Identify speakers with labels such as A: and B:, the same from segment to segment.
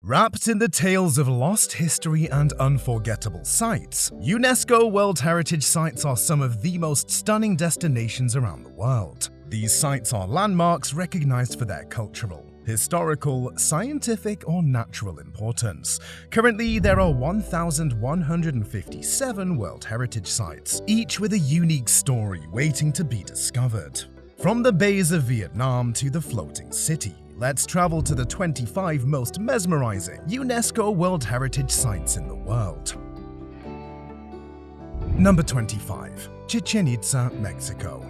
A: Wrapped in the tales of lost history and unforgettable sites, UNESCO World Heritage Sites are some of the most stunning destinations around the world. These sites are landmarks recognized for their cultural, historical, scientific, or natural importance. Currently, there are 1,157 World Heritage Sites, each with a unique story waiting to be discovered. From the bays of Vietnam to the floating city, let's travel to the 25 most mesmerizing UNESCO World Heritage Sites in the world. Number 25. Chichen Itza, Mexico.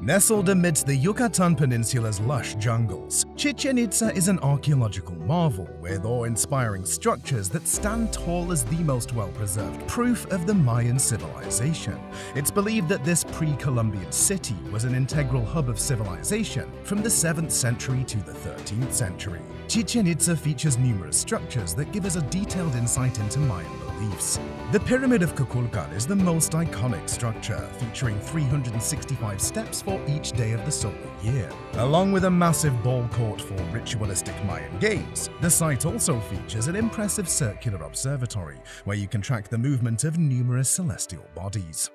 A: Nestled amidst the Yucatan Peninsula's lush jungles, Chichen Itza is an archaeological marvel with awe-inspiring structures that stand tall as the most well-preserved proof of the Mayan civilization. It's believed that this pre-Columbian city was an integral hub of civilization from the 7th century to the 13th century. Chichen Itza features numerous structures that give us a detailed insight into Mayan beliefs. The Pyramid of Kukulkan is the most iconic structure, featuring 365 steps for each day of the solar year. Along with a massive ball court for ritualistic Mayan games, the site also features an impressive circular observatory where you can track the movement of numerous celestial bodies.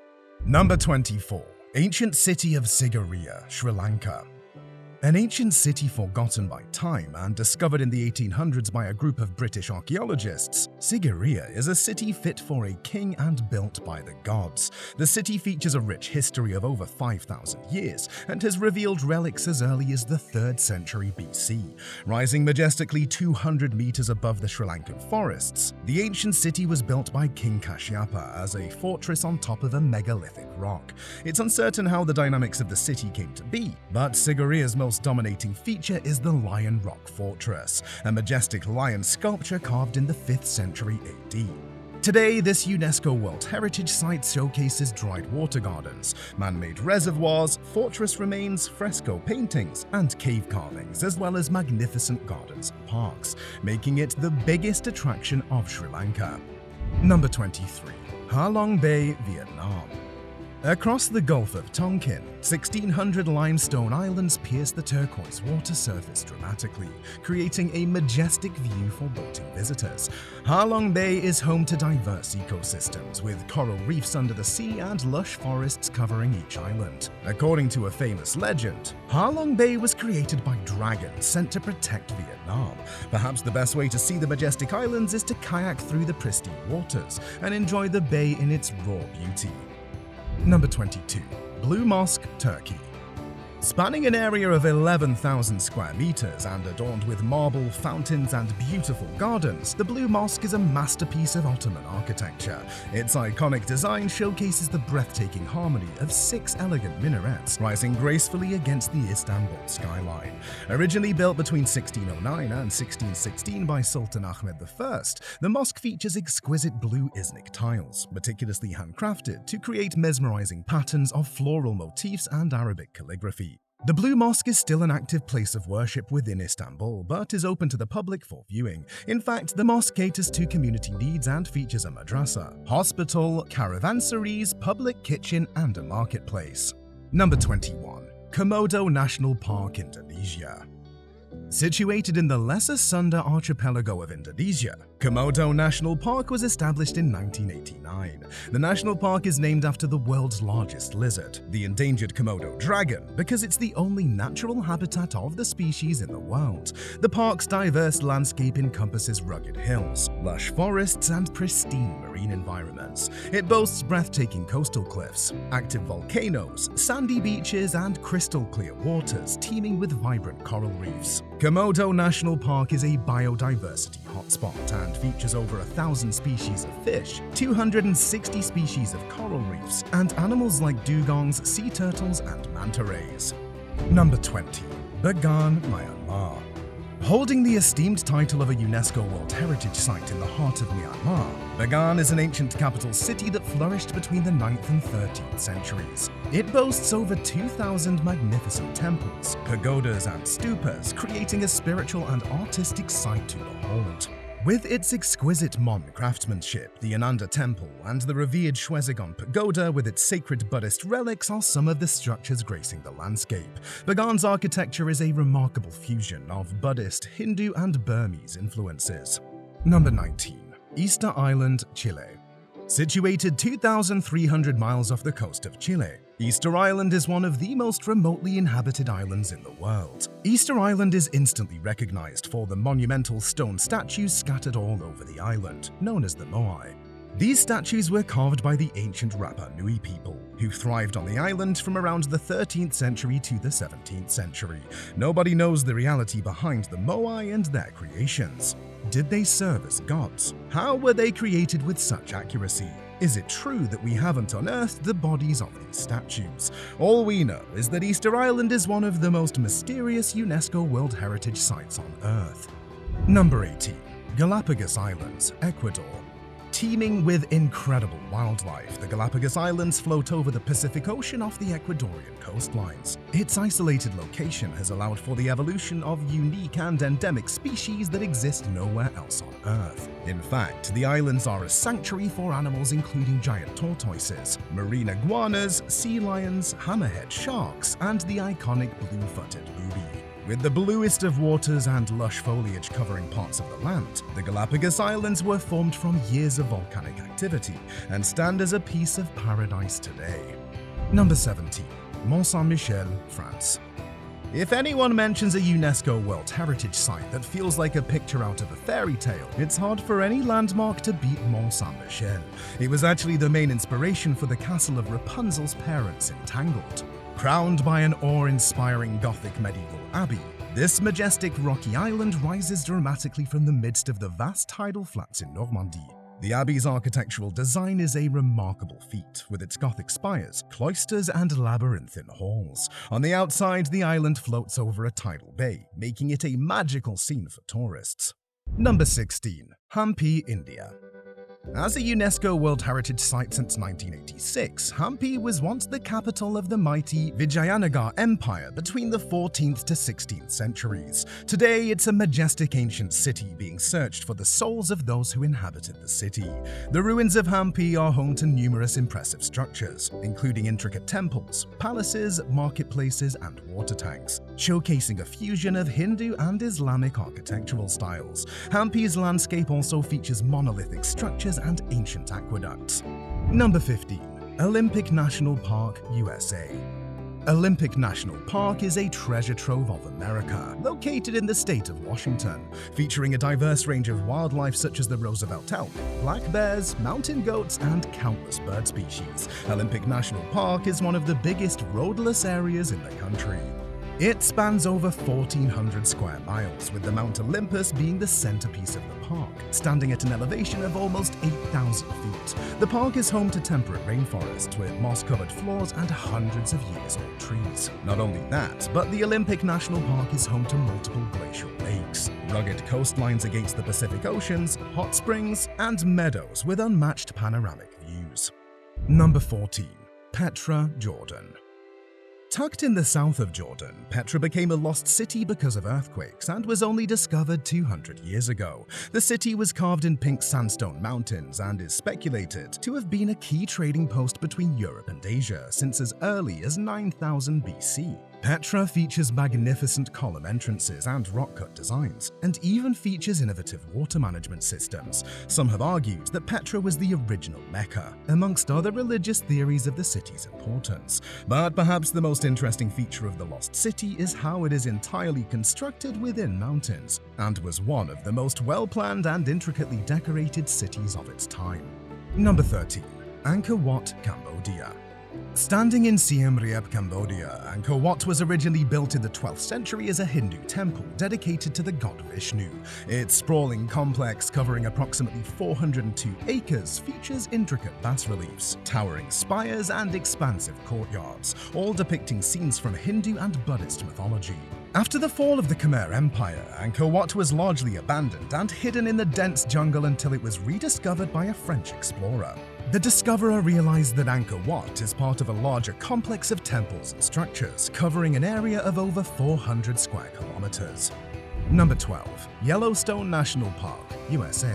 A: Number 24. Ancient City of Sigiriya, Sri Lanka. An ancient city forgotten by time and discovered in the 1800s by a group of British archaeologists, Sigiriya is a city fit for a king and built by the gods. The city features a rich history of over 5,000 years and has revealed relics as early as the 3rd century BC. Rising majestically 200 meters above the Sri Lankan forests, the ancient city was built by King Kashyapa as a fortress on top of a megalithic rock. It's uncertain how the dynamics of the city came to be, but Sigiriya's most dominating feature is the Lion Rock Fortress, a majestic lion sculpture carved in the 5th century AD. Today, this UNESCO World Heritage Site showcases dried water gardens, man-made reservoirs, fortress remains, fresco paintings, and cave carvings, as well as magnificent gardens and parks, making it the biggest attraction of Sri Lanka. Number 23. Ha Long Bay, Vietnam. Across the Gulf of Tonkin, 1,600 limestone islands pierce the turquoise water surface dramatically, creating a majestic view for boating visitors. Ha Long Bay is home to diverse ecosystems, with coral reefs under the sea and lush forests covering each island. According to a famous legend, Ha Long Bay was created by dragons sent to protect Vietnam. Perhaps the best way to see the majestic islands is to kayak through the pristine waters and enjoy the bay in its raw beauty. Number 22. Blue Mosque, Turkey. Spanning an area of 11,000 square meters and adorned with marble, fountains, and beautiful gardens, the Blue Mosque is a masterpiece of Ottoman architecture. Its iconic design showcases the breathtaking harmony of 6 elegant minarets rising gracefully against the Istanbul skyline. Originally built between 1609 and 1616 by Sultan Ahmed I, the mosque features exquisite blue Iznik tiles, meticulously handcrafted to create mesmerizing patterns of floral motifs and Arabic calligraphy. The Blue Mosque is still an active place of worship within Istanbul, but is open to the public for viewing. In fact, the mosque caters to community needs and features a madrasa, hospital, caravanserais, public kitchen, and a marketplace. Number 21. Komodo National Park, Indonesia. Situated in the Lesser Sunda archipelago of Indonesia, Komodo National Park was established in 1989. The national park is named after the world's largest lizard, the endangered Komodo dragon, because it's the only natural habitat of the species in the world. The park's diverse landscape encompasses rugged hills, lush forests, and pristine marine environments. It boasts breathtaking coastal cliffs, active volcanoes, sandy beaches, and crystal-clear waters teeming with vibrant coral reefs. Komodo National Park is a biodiversity hotspot and features over 1,000 species of fish, 260 species of coral reefs, and animals like dugongs, sea turtles, and manta rays. Number 20. BAGAN, Myanmar. Holding the esteemed title of a UNESCO World Heritage Site in the heart of Myanmar, BAGAN is an ancient capital city that flourished between the 9th and 13th centuries. It boasts over 2,000 magnificent temples, pagodas, and stupas, creating a spiritual and artistic sight to behold. With its exquisite MONT craftsmanship, the Ananda Temple and the revered Shwedagon Pagoda with its sacred Buddhist relics are some of the structures gracing the landscape. BAGAN's architecture is a remarkable fusion of Buddhist, Hindu and Burmese influences. Number 19. Easter Island, Chile. Situated 2,300 miles off the coast of Chile, Easter Island is one of the most remotely inhabited islands in the world. Easter Island is instantly recognized for the monumental stone statues scattered all over the island, known as the moai. These statues were carved by the ancient Rapa Nui people, who thrived on the island from around the 13th century to the 17th century. Nobody knows the reality behind the moai and their creations. Did they serve as gods? How were they created with such accuracy? Is it true that we haven't unearthed the bodies of these statues? All we know is that Easter Island is one of the most mysterious UNESCO World Heritage Sites on Earth. Number 18. Galapagos Islands, Ecuador. Teeming with incredible wildlife, the Galapagos Islands float over the Pacific Ocean off the Ecuadorian coastlines. Its isolated location has allowed for the evolution of unique and endemic species that exist nowhere else on Earth. In fact, the islands are a sanctuary for animals including giant tortoises, marine iguanas, sea lions, hammerhead sharks, and the iconic blue-footed booby. With the bluest of waters and lush foliage covering parts of the land, the Galapagos Islands were formed from years of volcanic activity and stand as a piece of paradise today. Number 17. Mont Saint-Michel, France. If anyone mentions a UNESCO World Heritage Site that feels like a picture out of a fairy tale, it's hard for any landmark to beat Mont Saint-Michel. It was actually the main inspiration for the castle of Rapunzel's parents in Tangled. Crowned by an awe-inspiring Gothic medieval abbey, this majestic rocky island rises dramatically from the midst of the vast tidal flats in Normandy. The abbey's architectural design is a remarkable feat, with its Gothic spires, cloisters, and labyrinthine halls. On the outside, the island floats over a tidal bay, making it a magical scene for tourists. Number 16. Hampi, India. As a UNESCO World Heritage Site since 1986, Hampi was once the capital of the mighty Vijayanagar Empire between the 14th to 16th centuries. Today, it's a majestic ancient city being searched for the souls of those who inhabited the city. The ruins of Hampi are home to numerous impressive structures, including intricate temples, palaces, marketplaces, and water tanks, showcasing a fusion of Hindu and Islamic architectural styles. Hampi's landscape also features monolithic structures and ancient aqueducts. Number 15. Olympic National Park, USA. Olympic National Park is a treasure trove of America, located in the state of Washington, featuring a diverse range of wildlife such as the Roosevelt elk, black bears, mountain goats, and countless bird species. Olympic National Park is one of the biggest roadless areas in the country. It spans over 1,400 square miles, with the Mount Olympus being the centerpiece of the park, standing at an elevation of almost 8,000 feet. The park is home to temperate rainforests with moss-covered floors and hundreds of years-old trees. Not only that, but the Olympic National Park is home to multiple glacial lakes, rugged coastlines against the Pacific Oceans, hot springs, and meadows with unmatched panoramic views. Number 14. Petra, Jordan. Tucked in the south of Jordan, Petra became a lost city because of earthquakes and was only discovered 200 years ago. The city was carved in pink sandstone mountains and is speculated to have been a key trading post between Europe and Asia since as early as 9000 BC. Petra features magnificent column entrances and rock-cut designs, and even features innovative water management systems. Some have argued that Petra was the original Mecca, amongst other religious theories of the city's importance. But perhaps the most interesting feature of the lost city is how it is entirely constructed within mountains, and was one of the most well-planned and intricately decorated cities of its time. Number 13. Angkor Wat, Cambodia. Standing in Siem Reap, Cambodia, Angkor Wat was originally built in the 12th century as a Hindu temple dedicated to the god Vishnu. Its sprawling complex, covering approximately 402 acres, features intricate bas-reliefs, towering spires, and expansive courtyards, all depicting scenes from Hindu and Buddhist mythology. After the fall of the Khmer Empire, Angkor Wat was largely abandoned and hidden in the dense jungle until it was rediscovered by a French explorer. The discoverer realized that Angkor Wat is part of a larger complex of temples and structures, covering an area of over 400 square kilometers. Number 12. Yellowstone National Park, USA.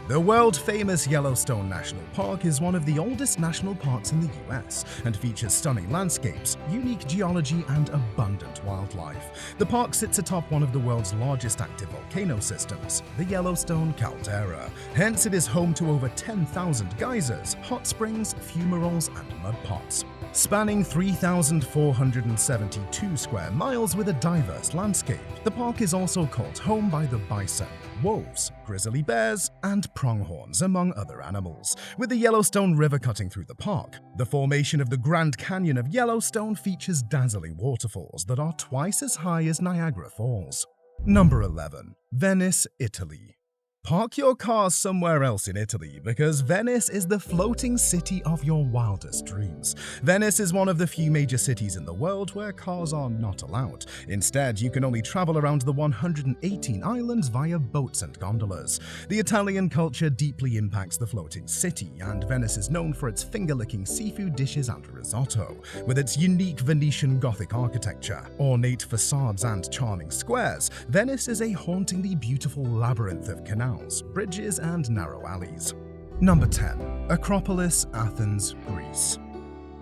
A: The world-famous Yellowstone National Park is one of the oldest national parks in the US and features stunning landscapes, unique geology, and abundant wildlife. The park sits atop one of the world's largest active volcano systems, the Yellowstone caldera. Hence, it is home to over 10,000 geysers, hot springs, fumaroles, and mud pots. Spanning 3,472 square miles with a diverse landscape, the park is also called home by the bison, wolves, grizzly bears, and pronghorns, among other animals. With the Yellowstone River cutting through the park, the formation of the Grand Canyon of Yellowstone features dazzling waterfalls that are twice as high as Niagara Falls. Number 11. Venice, Italy. Park your cars somewhere else in Italy because Venice is the floating city of your wildest dreams. Venice is one of the few major cities in the world where cars are not allowed. Instead, you can only travel around the 118 islands via boats and gondolas. The Italian culture deeply impacts the floating city, and Venice is known for its finger-licking seafood dishes and risotto. With its unique Venetian Gothic architecture, ornate facades, and charming squares, Venice is a hauntingly beautiful labyrinth of canals, bridges, and narrow alleys. Number 10. Acropolis, Athens, Greece.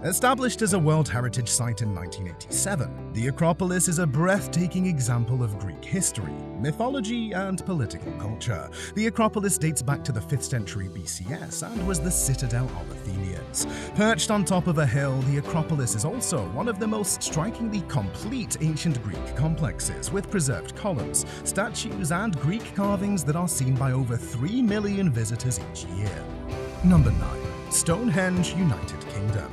A: Established as a World Heritage Site in 1987, the Acropolis is a breathtaking example of Greek history, mythology, and political culture. The Acropolis dates back to the 5th century BCS and was the citadel of Athenians. Perched on top of a hill, the Acropolis is also one of the most strikingly complete ancient Greek complexes, with preserved columns, statues, and Greek carvings that are seen by over 3 million visitors each year. Number 9. Stonehenge, United Kingdom.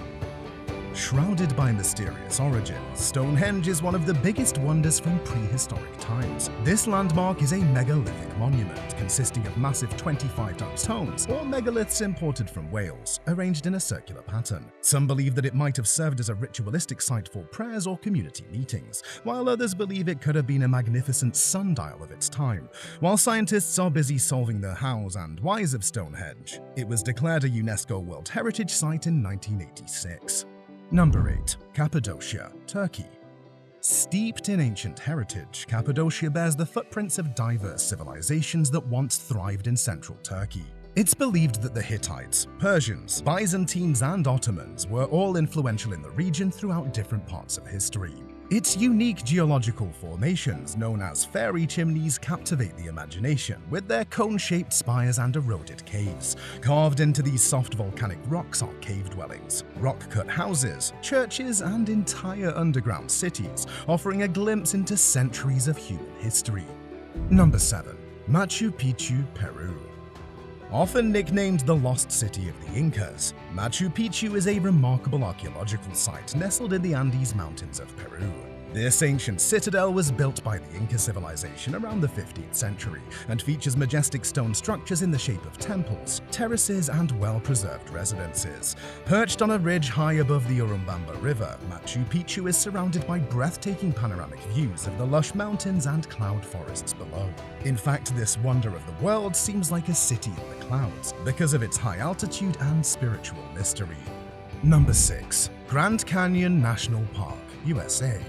A: Shrouded by mysterious origins, Stonehenge is one of the biggest wonders from prehistoric times. This landmark is a megalithic monument consisting of massive 25-ton stones, or megaliths imported from Wales, arranged in a circular pattern. Some believe that it might have served as a ritualistic site for prayers or community meetings, while others believe it could have been a magnificent sundial of its time. While scientists are busy solving the hows and whys of Stonehenge, it was declared a UNESCO World Heritage Site in 1986. Number 8. Cappadocia, Turkey. Steeped in ancient heritage, Cappadocia bears the footprints of diverse civilizations that once thrived in central Turkey. It's believed that the Hittites, Persians, Byzantines, and Ottomans were all influential in the region throughout different parts of history. Its unique geological formations, known as fairy chimneys, captivate the imagination with their cone-shaped spires and eroded caves. Carved into these soft volcanic rocks are cave dwellings, rock-cut houses, churches, and entire underground cities, offering a glimpse into centuries of human history. Number 7. Machu Picchu, Peru. Often nicknamed the Lost City of the Incas, Machu Picchu is a remarkable archaeological site nestled in the Andes Mountains of Peru. This ancient citadel was built by the Inca civilization around the 15th century and features majestic stone structures in the shape of temples, terraces, and well-preserved residences. Perched on a ridge high above the Urubamba River, Machu Picchu is surrounded by breathtaking panoramic views of the lush mountains and cloud forests below. In fact, this wonder of the world seems like a city in the clouds because of its high altitude and spiritual mystery. Number 6. Grand Canyon National Park, USA.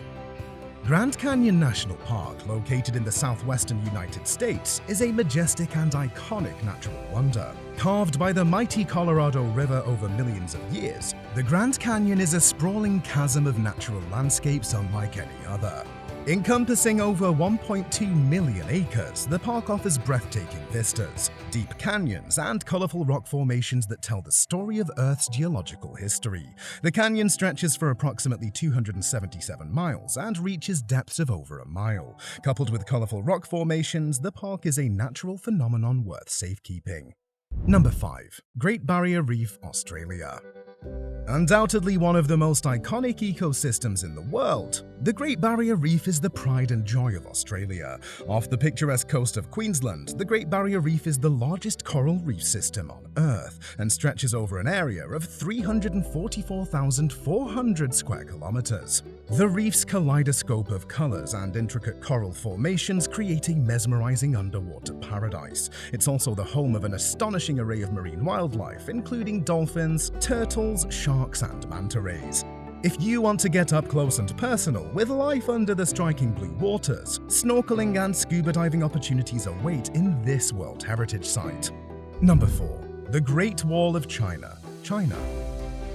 A: Grand Canyon National Park, located in the southwestern United States, is a majestic and iconic natural wonder. Carved by the mighty Colorado River over millions of years, the Grand Canyon is a sprawling chasm of natural landscapes unlike any other. Encompassing over 1.2 million acres, the park offers breathtaking vistas, deep canyons, and colorful rock formations that tell the story of Earth's geological history. The canyon stretches for approximately 277 miles and reaches depths of over a mile. Coupled with colorful rock formations, the park is a natural phenomenon worth safekeeping. Number 5. Great Barrier Reef, Australia. Undoubtedly one of the most iconic ecosystems in the world, the Great Barrier Reef is the pride and joy of Australia. Off the picturesque coast of Queensland, the Great Barrier Reef is the largest coral reef system on Earth and stretches over an area of 344,400 square kilometers. The reef's kaleidoscope of colors and intricate coral formations create a mesmerizing underwater paradise. It's also the home of an astonishing array of marine wildlife, including dolphins, turtles, sharks, and manta rays. If you want to get up close and personal with life under the striking blue waters, snorkeling and scuba diving opportunities await in this World Heritage Site. Number 4. The Great Wall of China, China.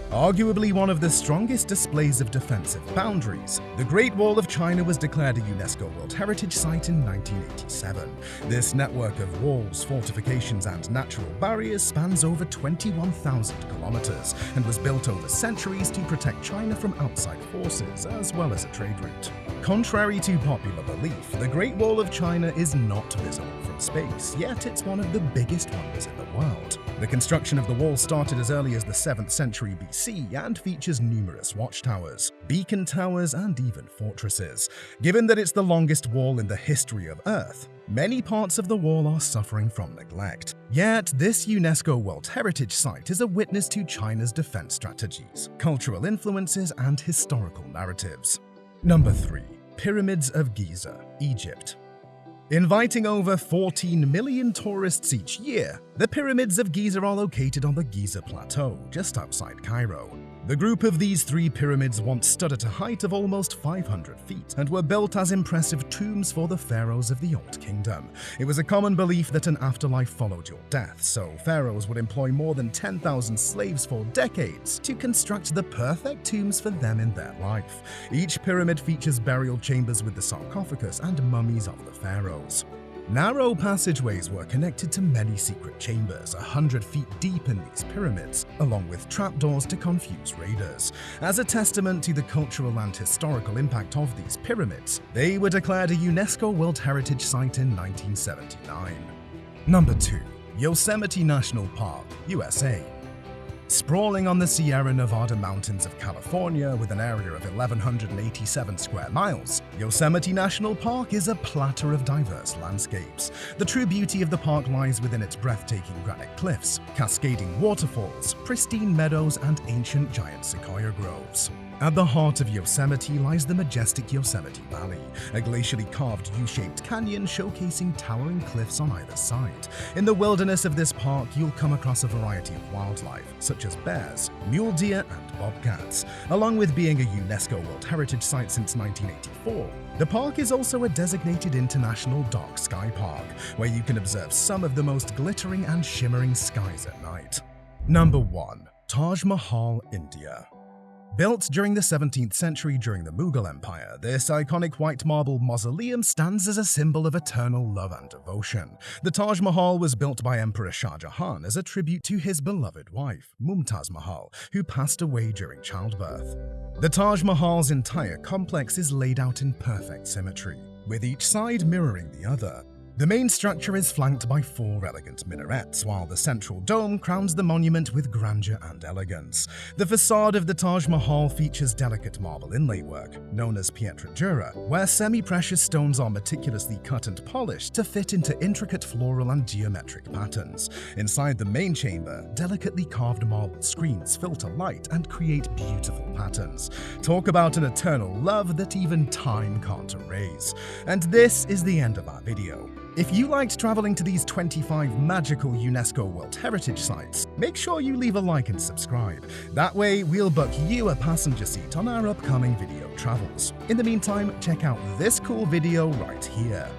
A: Arguably one of the strongest displays of defensive boundaries, the Great Wall of China was declared a UNESCO World Heritage Site in 1987. This network of walls, fortifications, and natural barriers spans over 21,000 kilometers and was built over centuries to protect China from outside forces as well as a trade route. Contrary to popular belief, the Great Wall of China is not visible from space, yet it's one of the biggest wonders in the world. The construction of the wall started as early as the 7th century BC and features numerous watchtowers, beacon towers, and even fortresses. Given that it's the longest wall in the history of Earth, many parts of the wall are suffering from neglect. Yet, this UNESCO World Heritage Site is a witness to China's defense strategies, cultural influences, and historical narratives. Number 3. Pyramids of Giza, Egypt. Inviting over 14 million tourists each year, the Pyramids of Giza are located on the Giza Plateau, just outside Cairo. The group of these 3 pyramids once stood at a height of almost 500 feet and were built as impressive tombs for the pharaohs of the Old Kingdom. It was a common belief that an afterlife followed your death, so pharaohs would employ more than 10,000 slaves for decades to construct the perfect tombs for them in their life. Each pyramid features burial chambers with the sarcophagus and mummies of the pharaohs. Narrow passageways were connected to many secret chambers 100 feet deep in these pyramids, along with trapdoors to confuse raiders. As a testament to the cultural and historical impact of these pyramids, they were declared a UNESCO World Heritage Site in 1979. Number 2. Yosemite National Park, USA. Sprawling on the Sierra Nevada mountains of California with an area of 1,187 square miles, Yosemite National Park is a platter of diverse landscapes. The true beauty of the park lies within its breathtaking granite cliffs, cascading waterfalls, pristine meadows, and ancient giant sequoia groves. At the heart of Yosemite lies the majestic Yosemite Valley, a glacially carved U-shaped canyon showcasing towering cliffs on either side. In the wilderness of this park, you'll come across a variety of wildlife, such as bears, mule deer, and bobcats. Along with being a UNESCO World Heritage Site since 1984, the park is also a designated international dark sky park, where you can observe some of the most glittering and shimmering skies at night. Number 1. Taj Mahal, India. Built during the 17th century during the Mughal Empire, this iconic white marble mausoleum stands as a symbol of eternal love and devotion. The Taj Mahal was built by Emperor Shah Jahan as a tribute to his beloved wife, Mumtaz Mahal, who passed away during childbirth. The Taj Mahal's entire complex is laid out in perfect symmetry, with each side mirroring the other. The main structure is flanked by 4 elegant minarets, while the central dome crowns the monument with grandeur and elegance. The facade of the Taj Mahal features delicate marble inlay work, known as pietra dura, where semi-precious stones are meticulously cut and polished to fit into intricate floral and geometric patterns. Inside the main chamber, delicately carved marble screens filter light and create beautiful patterns. Talk about an eternal love that even time can't erase. And this is the end of our video. If you liked traveling to these 25 magical UNESCO World Heritage Sites, make sure you leave a like and subscribe. That way, we'll book you a passenger seat on our upcoming video travels. In the meantime, check out this cool video right here.